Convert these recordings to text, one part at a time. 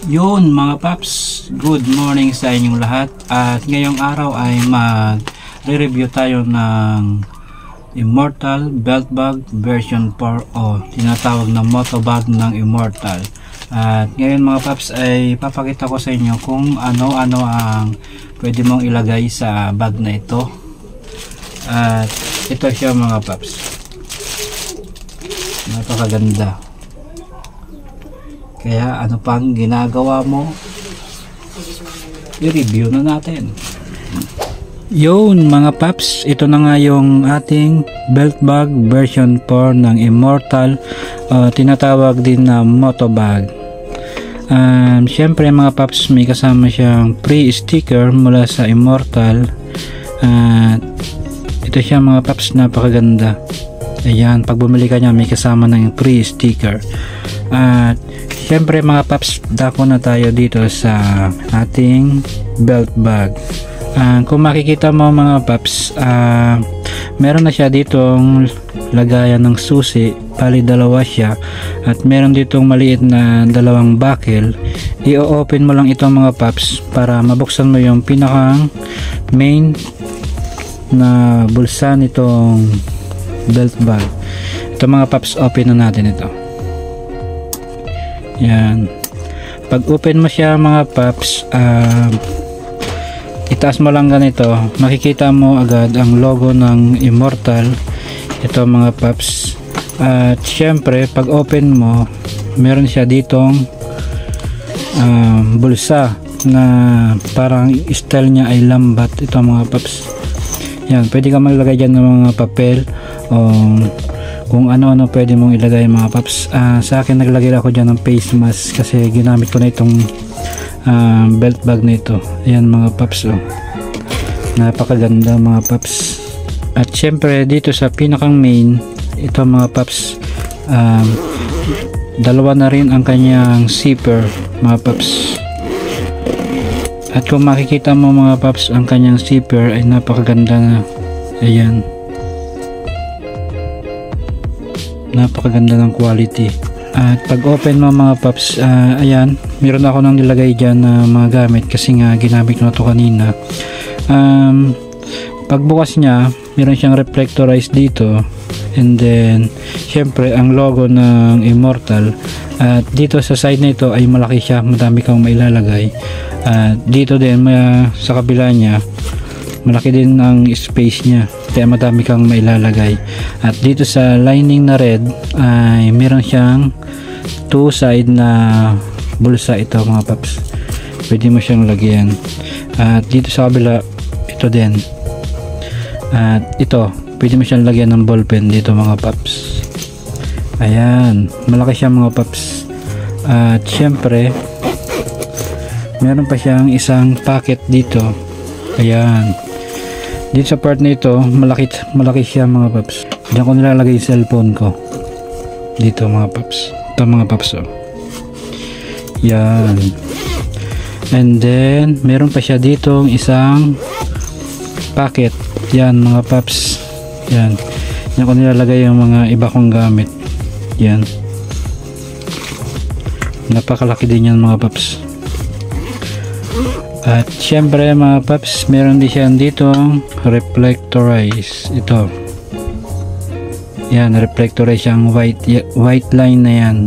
Yun mga paps, good morning sa inyong lahat. At ngayong araw ay mag-review tayo ng Immortal Belt Bag version 4 o tinatawag na moto bag ng Immortal. At ngayon mga paps ay papakita ko sa inyo kung ano-ano ang pwede mong ilagay sa bag na ito. At ito siya mga paps, napakaganda. Kaya ano pang ginagawa mo? I-review na natin. Yun mga paps, ito na nga yung ating belt bag version 4 ng Immortal, tinatawag din na moto bag. Syempre mga paps, may kasama siyang free sticker mula sa Immortal. Ito siya mga paps, napakaganda. Ayan, pag bumili ka niya may kasama ng free sticker. At syempre mga paps, dako na tayo dito sa ating belt bag. Kung makikita mo mga paps, meron na siya ditong lagayan ng susi, bali dalawa siya, at meron ditong maliit na dalawang buckle. I-open mo lang ito mga paps para mabuksan mo yung pinakang main na bulsa nitong belt bag. Ito mga paps, open na natin ito. Yan, pag open mo siya mga paps, itaas mo lang ganito, makikita mo agad ang logo ng Immortal. Ito mga paps. At syempre pag open mo, meron siya ditong bulsa na parang style niya ay lambat. Ito mga paps, yan, pwede ka maglagay dyan ng mga papel o kung ano-ano pwede mong ilagay mga paps. Sa akin naglagay ako dyan ng face mask kasi ginamit ko na itong belt bag na ito. Ayan mga paps, napakaganda mga paps. At syempre dito sa pinakang main, ito mga paps, dalawa na rin ang kanyang zipper mga paps. At kung makikita mo mga paps, ang kanyang zipper ay napakaganda na. Ayan, napakaganda ng quality. At pag open mo mga paps, ayan, meron ako nang nilagay dyan na mga gamit kasi nga ginamit ko na ito kanina. Pagbukas niya, meron siyang reflectorized dito, and then syempre ang logo ng Immortal. At dito sa side na ito ay malaki siya, madami kang mailalagay. At dito din sa kabila niya, malaki din ang space niya, kaya madami kang mailalagay. At dito sa lining na red ay meron siyang two side na bulsa. Ito mga paps, pwede mo siyang lagyan. At dito sa kabila, ito din. At ito, pwede mo siyang lagyan ng ballpen dito mga paps. Ayan, malaki siya mga paps. At syempre meron pa siyang isang pocket dito. Ayan, dito sa part na ito, malaki siya mga paps. Diyan ko nilalagay yung cellphone ko dito mga paps. Ito mga paps, yan. And then meron pa siya ditong isang packet. Yan mga paps, yan, diyan ko nilalagay yung mga iba kong gamit. Yan, napakalaki din yan mga paps. At syempre mga paps, meron din siya ditong reflectorize. Ito, yan, reflectorize siyang white line na yan.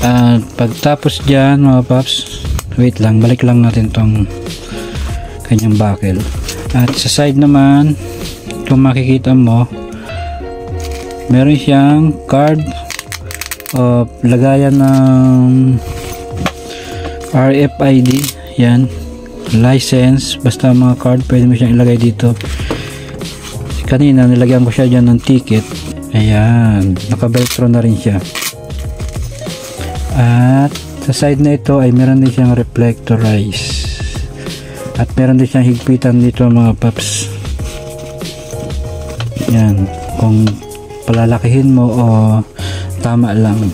At pagtapos dyan mga paps, wait lang, balik lang natin tong kanyang buckle. At sa side naman, kung makikita mo, meron siyang card o lagayan ng RFID, yan, license, basta mga card pwede mo siyang ilagay dito. Kanina nilagyan ko siya dyan ng ticket. Ayan, naka-velcro na rin siya. At sa side na ito ay meron din siyang reflectorize. At meron din siyang higpitan dito mga paps. Yan, kung palalakihin mo o tama lang.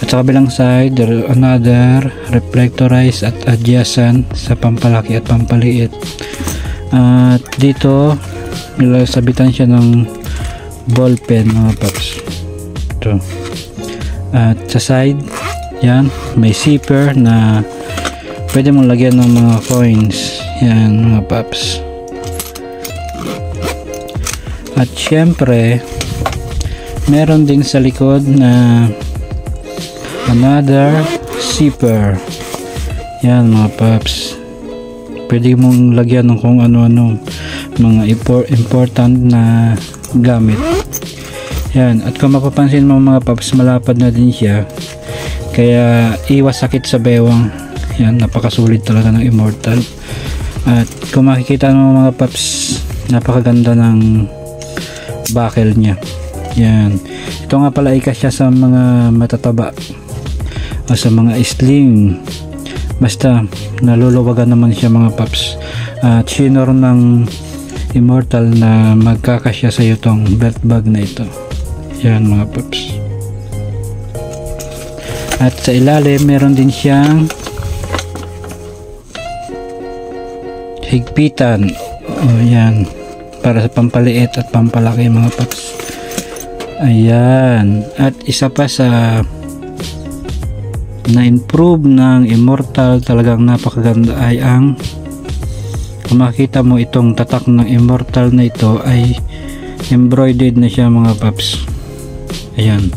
At sa kabilang side, another reflectorize at adjacent sa pampalaki at pampaliit. At dito nilasabitan siya ng ball pen mga paps. Ito. At sa side, Yan, may zipper na pwede mong lagyan ng mga coins. Yan mga paps. At syempre meron din sa likod na another zipper. Yan mga paps, pwede mong lagyan ng kung ano-ano mga important na gamit. Yan, at kung mapapansin mo mga paps, malapad na din siya, kaya iwas sakit sa bewang. Yan, napakasulit talaga ng Immortal. At kung makikita mo mga paps, napakaganda ng buckle nya. Yan, ito nga pala ay kasya sa mga matataba o sa mga slim, basta naluluwagan naman siya mga paps. At shinor ng Immortal na magkakasya sa iyo tong belt bag na ito. Yan mga paps. At sa ilalim meron din siyang higpitan. O yan, para sa pampaliit at pampalaki mga paps. Ayan. At isa pa sa na-improve ng Immortal, talagang napakaganda, ay ang kung makita mo itong tatak ng Immortal na ito ay embroidered na siya mga paps. Ayan,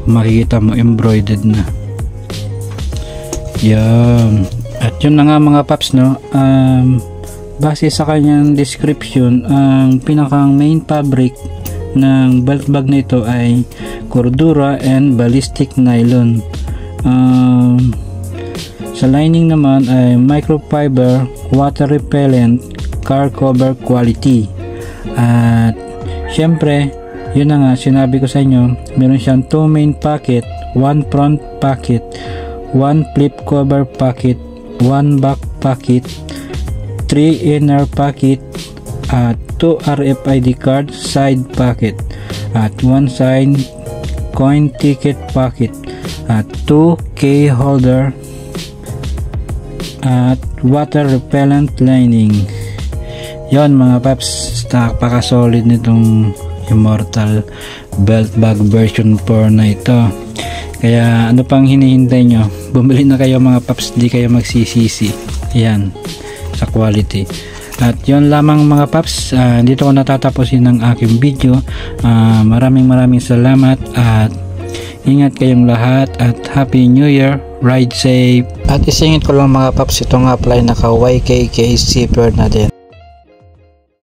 kung makikita mo, embroidered na yan. At yun na nga mga paps, no, base sa kanyang description, ang pinakang main fabric ng belt bag na ito ay Cordura and ballistic nylon. Sa lining naman ay microfiber, water repellent, car cover quality. At syempre, yun na nga, sinabi ko sa inyo, meron siyang 2 main pocket, 1 front pocket, 1 flip cover pocket, 1 back pocket, 3 inner pocket, at 2 RFID card side pocket, at 1 side coin ticket pocket, at 2 key holder, at water repellent lining. Yon mga paps, napaka-solid nitong Immortal belt bag version 4 na ito. Kaya ano pang hinihintay nyo? Bumili na kayo mga paps, di kayo magsisisi. Ayan, sa quality. At yon lamang mga paps, dito ko natatapusin ang aking video. Maraming salamat at ingat kayong lahat at Happy New Year, ride safe. At isingit ko lang mga paps, ito nga apply naka YKK zipper na din.